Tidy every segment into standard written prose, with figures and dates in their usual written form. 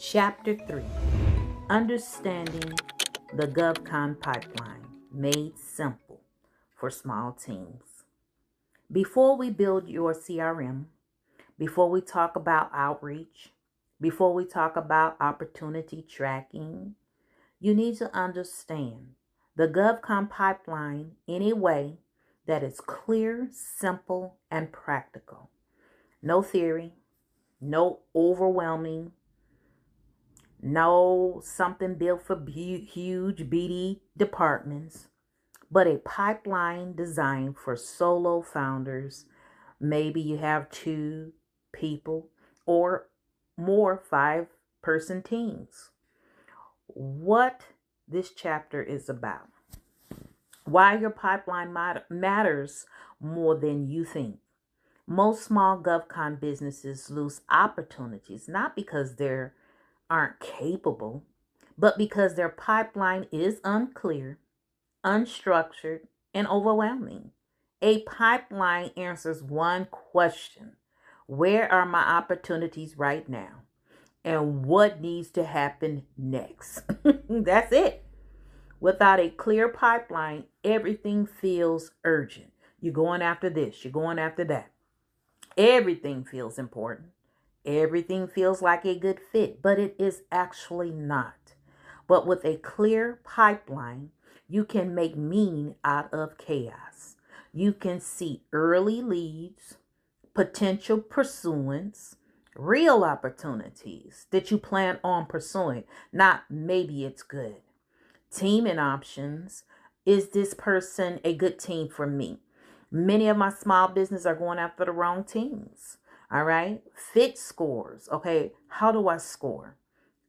Chapter 3, Understanding the GovCon Pipeline, Made Simple for Small Teams. Before we build your CRM, before we talk about outreach, before we talk about opportunity tracking, you need to understand the GovCon Pipeline in a way that is clear, simple, and practical. No theory, no overwhelming, no something built for huge BD departments, but a pipeline designed for solo founders. Maybe you have 2 people or more 5-person teams. What this chapter is about. Why your pipeline matters more than you think. Most small GovCon businesses lose opportunities, not because they're aren't capable, but because their pipeline is unclear, unstructured, and overwhelming. A pipeline answers one question: where are my opportunities right now? And what needs to happen next? That's it. Without a clear pipeline, everything feels urgent. You're going after this, you're going after that. Everything feels important. Everything feels like a good fit, but it is actually not. But with a clear pipeline, you can make meaning out of chaos. You can see early leads, potential pursuance, real opportunities that you plan on pursuing, not maybe it's good. Teaming options. Is this person a good team for me? Many of my small business are going after the wrong teams. All right. Fit scores. Okay. How do I score?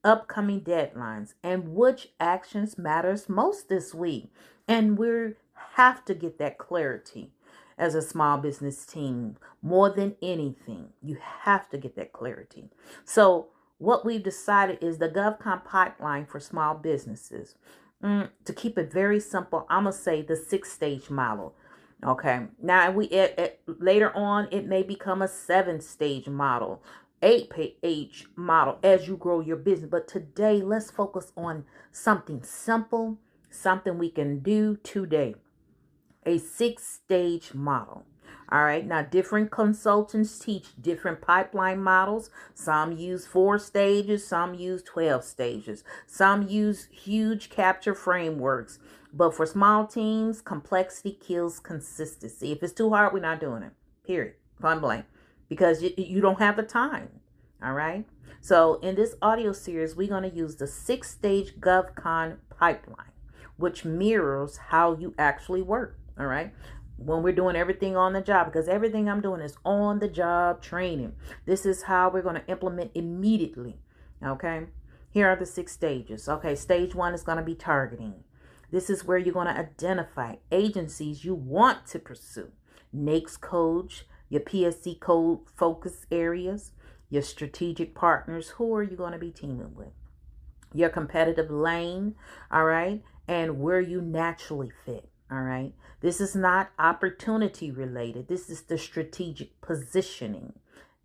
Upcoming deadlines and which actions matters most this week. And we have to get that clarity as a small business team. More than anything, you have to get that clarity. So what we've decided is the GovCon pipeline for small businesses. To keep it very simple, I'm going to say the 6-stage model. Okay. Now later on, it may become a 7-stage model, 8-page model as you grow your business. But today, let's focus on something simple, something we can do today. A 6-stage model. All right. Now, different consultants teach different pipeline models. Some use 4 stages. Some use 12 stages. Some use huge capture frameworks. But for small teams, complexity kills consistency. If it's too hard, we're not doing it. Period. Point blank. Because you don't have the time. All right. So in this audio series, we're going to use the 6-stage GovCon pipeline, which mirrors how you actually work. All right. When we're doing everything on the job, because everything I'm doing is on the job training. This is how we're going to implement immediately. Okay. Here are the 6 stages. Okay. Stage 1 is going to be targeting. This is where you're going to identify agencies you want to pursue. NAICS coach, your PSC code focus areas, your strategic partners. Who are you going to be teaming with? Your competitive lane. All right. And where you naturally fit. All right. This is not opportunity related. This is the strategic positioning.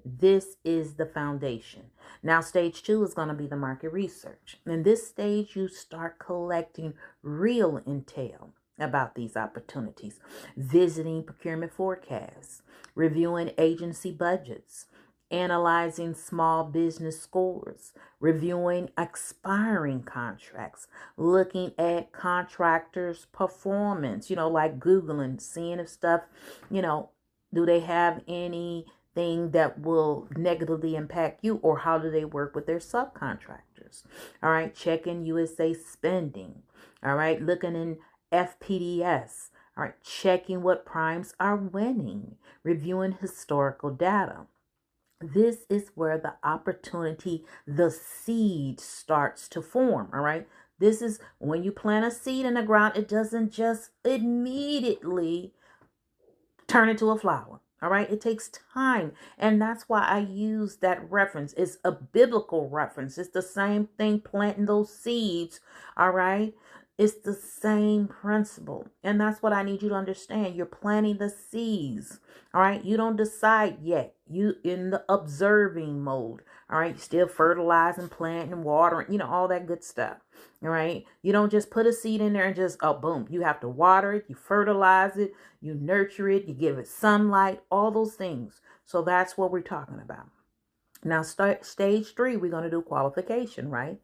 This is the foundation. Now, stage 2 is going to be the market research. In this stage, you start collecting real intel about these opportunities, visiting procurement forecasts, reviewing agency budgets, analyzing small business scores, reviewing expiring contracts, looking at contractors' performance, like Googling, seeing if stuff, do they have anything that will negatively impact you, or how do they work with their subcontractors? All right, checking USA spending. All right, looking in FPDS. All right, checking what primes are winning, reviewing historical data. This is where the opportunity, the seed starts to form. All right. This is when you plant a seed in the ground, it doesn't just immediately turn into a flower. All right. It takes time. And that's why I use that reference. It's a biblical reference. It's the same thing, planting those seeds. All right. It's the same principle. And that's what I need you to understand. You're planting the seeds. All right. You don't decide yet. You in the observing mode. All right. Still fertilizing, planting, watering, all that good stuff. All right. You don't just put a seed in there and just, oh, boom. You have to water it. You fertilize it. You nurture it. You give it sunlight, all those things. So that's what we're talking about. Now, stage 3, we're going to do qualification, right?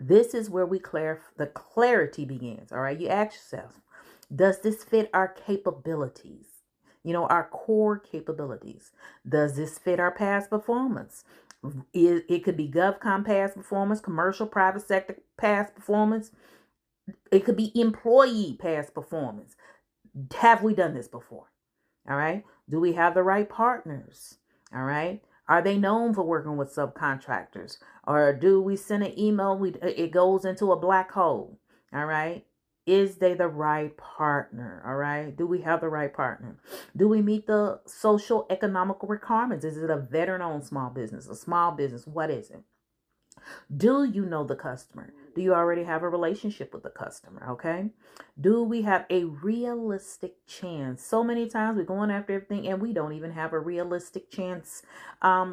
This is where the clarity begins. All right. You ask yourself, does this fit our capabilities? Our core capabilities. Does this fit our past performance? It could be GovCon past performance, commercial, private sector past performance. It could be employee past performance. Have we done this before? All right. Do we have the right partners? All right. Are they known for working with subcontractors? Or do we send an email, it goes into a black hole? All right. Is they the right partner? All right. Do we have the right partner? Do we meet the social economical requirements? Is it a veteran-owned small business, a small business? What is it? Do you know the customer? Do you already have a relationship with the customer? Okay. Do we have a realistic chance? So many times we're going after everything and we don't even have a realistic chance.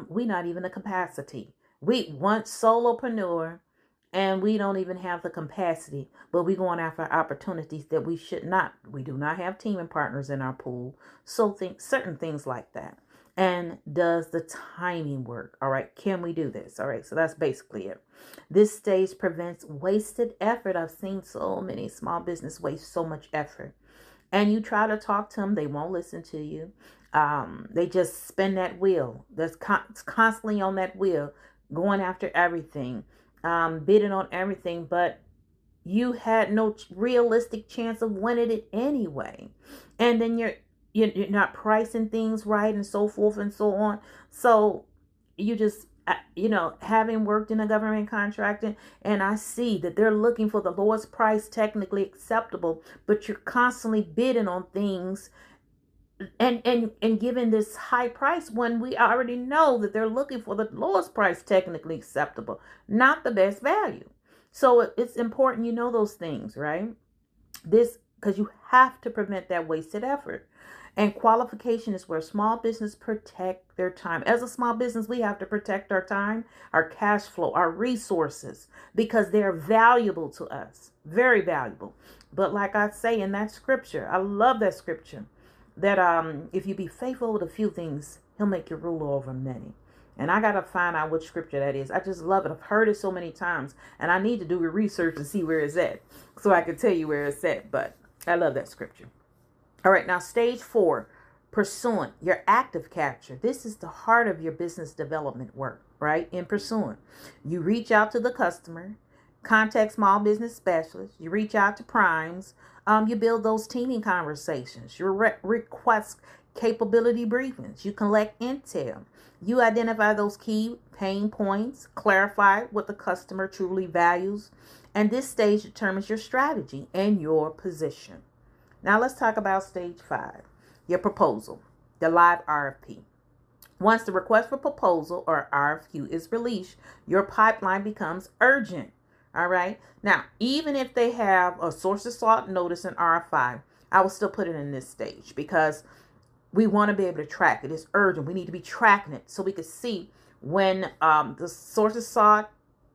We not even the capacity. We want solopreneur and we don't even have the capacity, but we're going after opportunities that we should not. We do not have teaming partners in our pool. So certain things like that. And does the timing work? All right. Can we do this? All right. So that's basically it. This stage prevents wasted effort. I've seen so many small business waste so much effort. And you try to talk to them. They won't listen to you. They just spin that wheel. That's constantly on that wheel, going after everything, bidding on everything. But you had no realistic chance of winning it anyway. And then you're not pricing things right and so forth and so on. So you just, having worked in a government contracting, and I see that they're looking for the lowest price technically acceptable, but you're constantly bidding on things and giving this high price when we already know that they're looking for the lowest price technically acceptable, not the best value. So it's important you know those things, right? Because you have to prevent that wasted effort. And qualification is where small business protect their time. As a small business, we have to protect our time, our cash flow, our resources, because they're valuable to us, very valuable. But like I say in that scripture, I love that scripture, that if you be faithful with a few things, he'll make you ruler over many. And I got to find out which scripture that is. I just love it. I've heard it so many times, and I need to do research to see where it's at so I can tell you where it's at. But I love that scripture. All right, now stage 4, pursuing your active capture. This is the heart of your business development work, right? In pursuing, you reach out to the customer, contact small business specialists, you reach out to primes, you build those teaming conversations, you request capability briefings, you collect intel, you identify those key pain points, clarify what the customer truly values, and this stage determines your strategy and your position. Now let's talk about stage 5, your proposal, the live RFP. Once the request for proposal or RFQ is released, your pipeline becomes urgent. All right. Now, even if they have a source of sought notice and RFI, I will still put it in this stage because we want to be able to track it. It's urgent. We need to be tracking it so we can see when the sources sought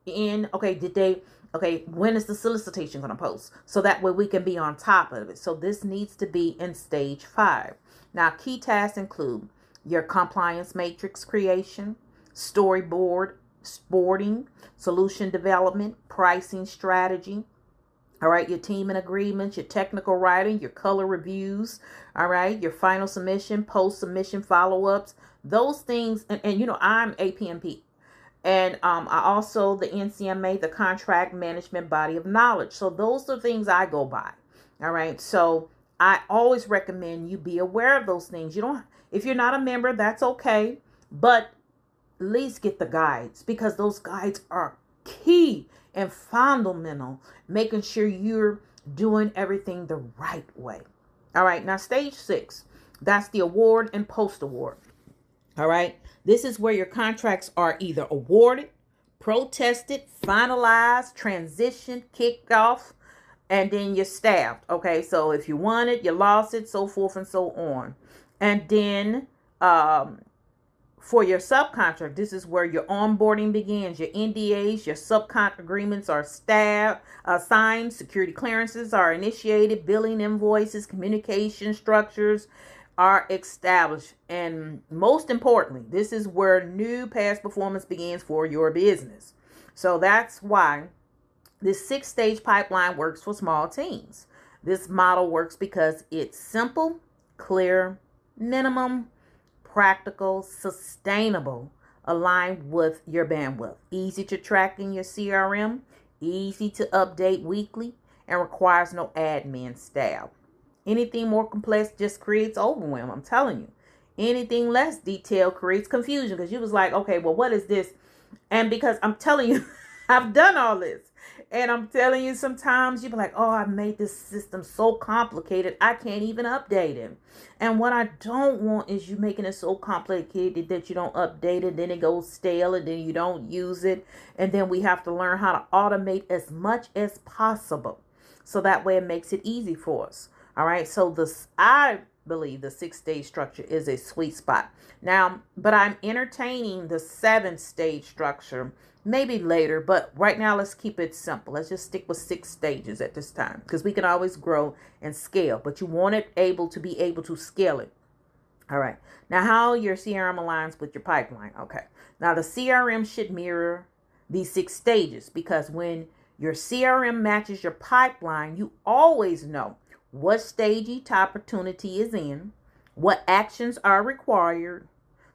in, when is the solicitation going to post? So that way we can be on top of it. So this needs to be in stage 5. Now, key tasks include your compliance matrix creation, storyboard, sporting, solution development, pricing strategy. All right, your team and agreements, your technical writing, your color reviews. All right, your final submission, post-submission follow-ups. Those things, and I'm APMP. And I also the NCMA, the Contract Management Body of Knowledge. So those are things I go by. All right. So I always recommend you be aware of those things. If you're not a member, that's okay. But at least get the guides, because those guides are key and fundamental, making sure you're doing everything the right way. All right. Now, stage 6, that's the award and post-award. All right. This is where your contracts are either awarded, protested, finalized, transitioned, kicked off, and then you're staffed. Okay, so if you won it, you lost it, so forth and so on. And then for your subcontract, this is where your onboarding begins. Your NDAs, your subcontract agreements are signed, security clearances are initiated, billing invoices, communication structures are established. And most importantly, this is where new past performance begins for your business. So that's why this 6-stage pipeline works for small teams. This model works because it's simple, clear, minimum, practical, sustainable, aligned with your bandwidth. Easy to track in your CRM, easy to update weekly, and requires no admin staff. Anything more complex just creates overwhelm. I'm telling you. Anything less detailed creates confusion, because you was like, okay, well, what is this? And because I'm telling you, I've done all this. And I'm telling you, sometimes you be like, oh, I made this system so complicated, I can't even update it. And what I don't want is you making it so complicated that you don't update it, then it goes stale, and then you don't use it. And then we have to learn how to automate as much as possible, so that way it makes it easy for us. All right. So I believe the 6-stage structure is a sweet spot. Now, but I'm entertaining the 7-stage structure maybe later, but right now let's keep it simple. Let's just stick with 6 stages at this time, because we can always grow and scale, but you want it to be able to scale it. All right. Now, how your CRM aligns with your pipeline. Okay. Now, the CRM should mirror these 6 stages, because when your CRM matches your pipeline, you always know what stage each opportunity is in, what actions are required.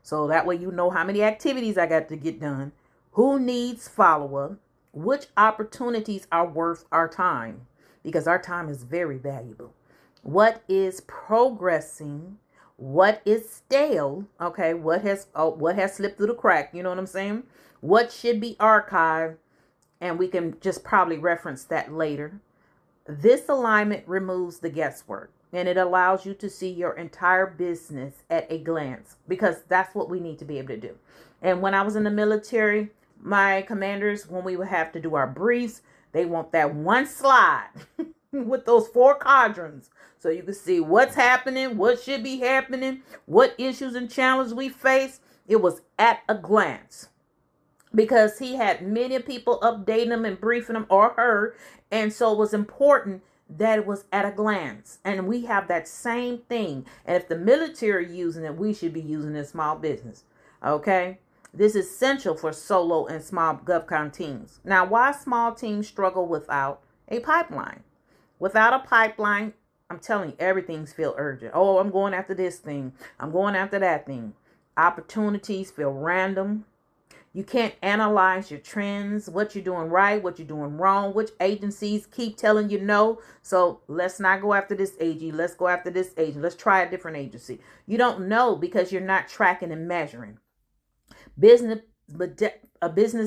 So that way you know how many activities I got to get done, who needs follow-up, which opportunities are worth our time, because our time is very valuable. What is progressing, what is stale, okay, what has slipped through the crack, you know what I'm saying? What should be archived, and we can just probably reference that later. This alignment removes the guesswork, and it allows you to see your entire business at a glance, because that's what we need to be able to do. And when I was in the military, my commanders, when we would have to do our briefs, they want that one slide with those 4 quadrants, so you can see what's happening, what should be happening, what issues and challenges we face. It was at a glance, because he had many people updating them and briefing them, or her. And so it was important that it was at a glance. And we have that same thing. And if the military using it, we should be using it in small business. Okay. This is essential for solo and small GovCon teams. Now, why small teams struggle without a pipeline? Without a pipeline, I'm telling you, everything's feel urgent. Oh, I'm going after this thing. I'm going after that thing. Opportunities feel random. You can't analyze your trends, what you're doing right, what you're doing wrong, which agencies keep telling you no. So let's not go after this AG. Let's go after this agent. Let's try a different agency. You don't know, because you're not tracking and measuring. Business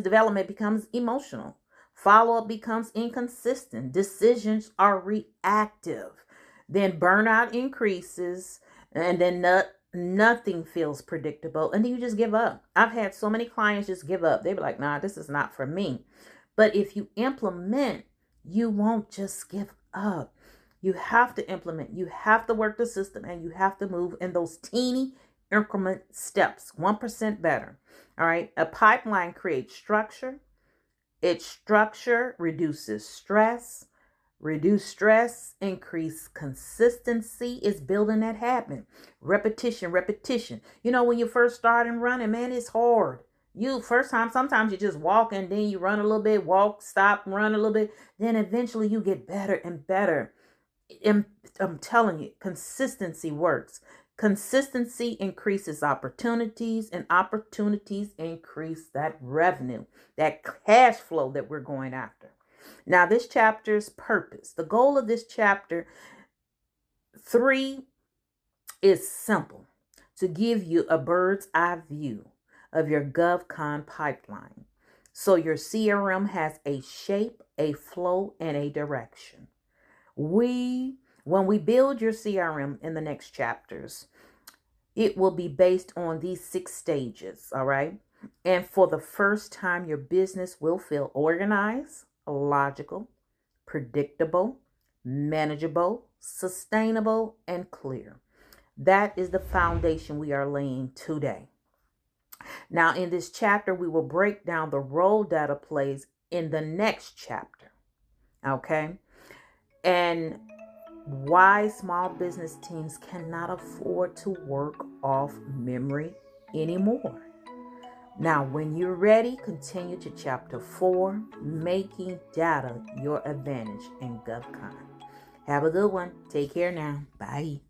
development becomes emotional. Follow-up becomes inconsistent. Decisions are reactive. Then burnout increases, and then nothing feels predictable, and then you just give up. I've had so many clients just give up. They be like, nah, this is not for me. But if you implement, you won't just give up. You have to implement. You have to work the system, and you have to move in those teeny increment steps, 1% better. All right. A pipeline creates structure. Its structure reduces stress. Reduce stress, increase consistency is building that habit. Repetition. You know, when you first start and running, man, it's hard. First time, sometimes you just walk, and then you run a little bit, walk, stop, run a little bit. Then eventually you get better and better. I'm telling you, consistency works. Consistency increases opportunities, and opportunities increase that revenue, that cash flow that we're going after. Now, this chapter's purpose, the goal of this chapter 3 is simple: to give you a bird's eye view of your GovCon pipeline, so your CRM has a shape, a flow, and a direction. When we build your CRM in the next chapters, it will be based on these 6 stages, all right? And for the first time, your business will feel organized, logical, predictable, manageable, sustainable, and clear. That is the foundation we are laying today. Now, in this chapter, we will break down the role data plays in the next chapter. Okay? And why small business teams cannot afford to work off memory anymore. Now, when you're ready, continue to chapter 4, making data your advantage in GovCon. Have a good one. Take care now. Bye.